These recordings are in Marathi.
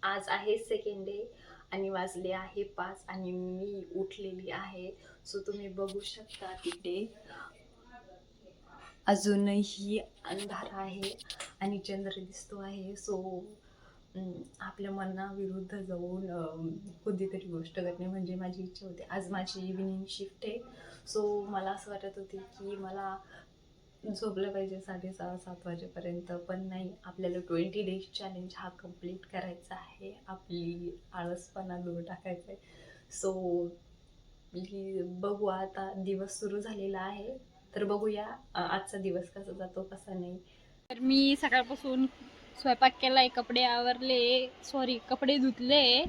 आज आहे सेकंड डे आणि वाजले आहे 5 आणि मी उठलेली आहे. सो तुम्ही बघू शकता तिथे अजूनही अंधार आहे आणि चंद्र दिसतो आहे. सो आपल्या मनाविरुद्ध जाऊन कोणतीतरी गोष्ट करणे म्हणजे माझी इच्छा होती. आज माझी इव्हिनिंग शिफ्ट आहे. सो मला असं वाटत होते की मला झोपलं पाहिजे 6:30-7 वाजेपर्यंत, पण नाही, आपल्याला 20 डेज चॅलेंज हा कंप्लीट करायचा आहे. आपली आळसपणा दूर टाकायचा आहे. सो बघू, आता दिवस सुरू झालेला आहे, तर बघूया आजचा दिवस कसा जातो कसा नाही. तर मी सकाळपासून स्वयंपाक केलाय, कपडे आवरले, कपडे धुतले,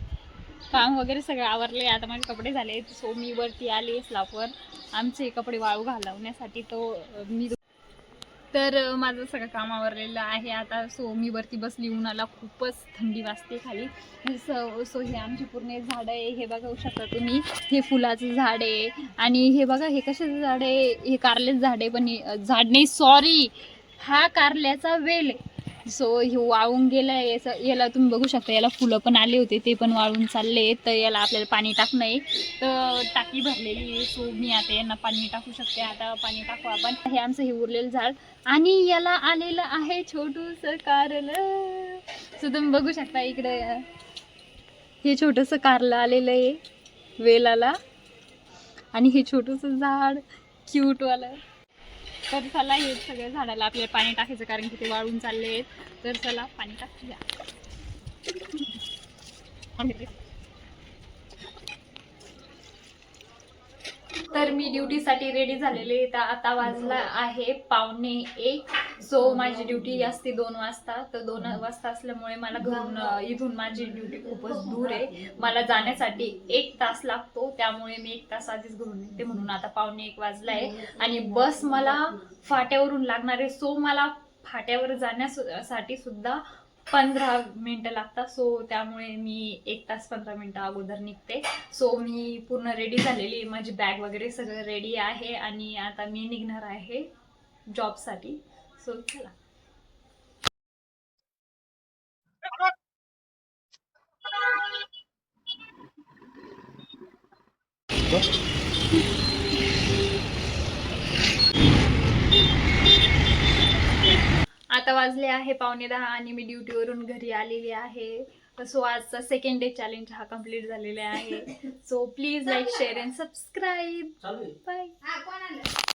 काम वगैरे सगळं आवरले. आता माझे कपडे झाले. सो मी वरती आले स्लॅपवर आमचे कपडे वाळू घालवण्यासाठी. तर माझं सगळं काम आवरलेलं आहे आता. सो मी वरती बसली, उन्हाला खूपच थंडी वाजते खाली. सो हे आमची पूर्ण एक झाड आहे. हे बघू शकता तुम्ही, हे फुलाचं झाड आहे. आणि हे बघा, हे कशाचं झाड आहे? हे कारल्याचं झाड आहे. पण झाड नाही, सॉरी, हा कारल्याचा वेल आहे. सो हे वाळून गेलंय. याला तुम्ही बघू शकता, याला फुलं पण आले होते, ते पण वाळून चालले. तर याला आपल्याला पाणी टाकणं आहे. तर टाकी भरलेली आहे. सो मी आता यांना पाणी टाकू शकते. आता पाणी टाकू आपण. हे आमचं हे उरलेलं झाड आणि याला आलेलं आहे छोटूसं कारलं. सो तुम्ही बघू शकता इकडे, हे छोटंसं कारलं आलेलं आहे वेलाला. आणि हे छोटंसं झाड क्यूटवालं. तर चला, हे सगळ्या झाडाला आपल्याला पाणी टाकायचं, कारण की ते वाळून चालले आहेत. तर चला पाणी टाकूया. तर मी ड्युटीसाठी रेडी झालेले. तर आता वाजला आहे 1:45. सो माझी ड्युटी असते 2 वाजता. तर 2 वाजता असल्यामुळे मला इथून माझी ड्युटी खूपच दूर आहे. मला जाण्यासाठी 1 तास लागतो. त्यामुळे मी 1 तास आधीच घरून निघते. म्हणून आता 1:45 वाजला आहे आणि बस मला फाट्यावरून लागणार आहे. सो मला फाट्यावर जाण्यासाठी सुद्धा 15 मिनिटं लागतात. सो त्यामुळे मी 1 तास 15 मिनिटं अगोदर निघते. सो मी पूर्ण रेडी झालेली, माझी बॅग वगैरे सगळं रेडी आहे आणि आता मी निघणार आहे जॉबसाठी. सो चला. आता वाजले आहे 9:45 आणि मी ड्युटीवरून घरी आलेली आहे. सो आजचा सेकंड डे चॅलेंज हा कम्प्लीट झालेला आहे. So please like, share and subscribe. Bye.